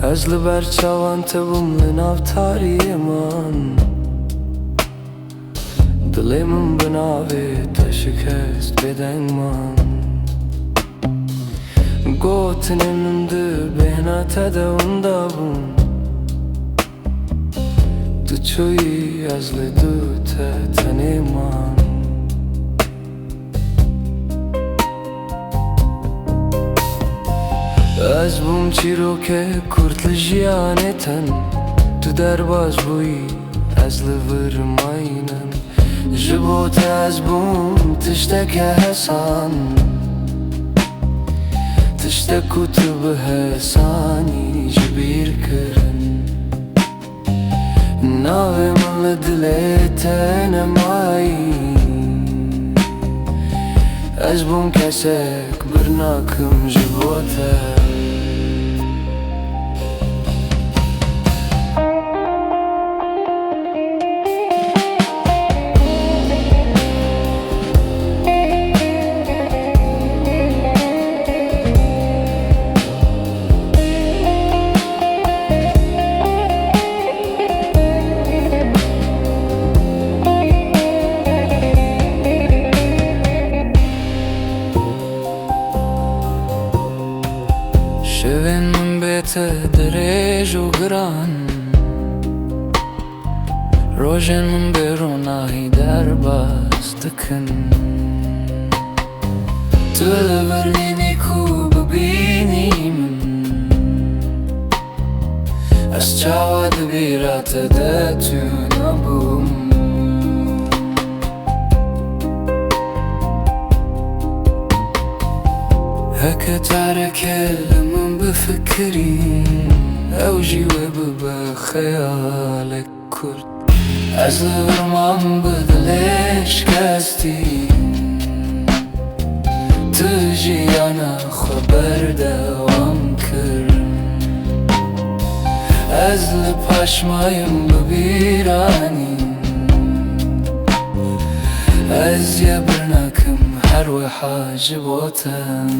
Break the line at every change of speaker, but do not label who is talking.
از لبر چاوان تبم لناف تاری من دلی من بناوی تا شکست بدنگ من گوتنی من ده بهنا تده اندابم تو چوی از لدو تنی من از بوم چیرو که کرد لجیانه تن تو درباز بوی از لور ماینن جبوت از بوم تشتک حسان تشتكو تبه ساني جبير كرن ناوي من لدليت انا ماي ازبون كاسك برناكم جبوته شوين من بيت دريج وقران روجن من بيروناهي درباس دكن تولبرنيني كوب بيني من أسجاوة دبيرات داتون أبوم هكا تعرك من بفكري أوجي وبخيالك كرد أزلر ما بدلش كاستي تجي أنا خبر دوام كرم أزل پاشمایم ببیرانی از یبرنکم هر و حاجبوتن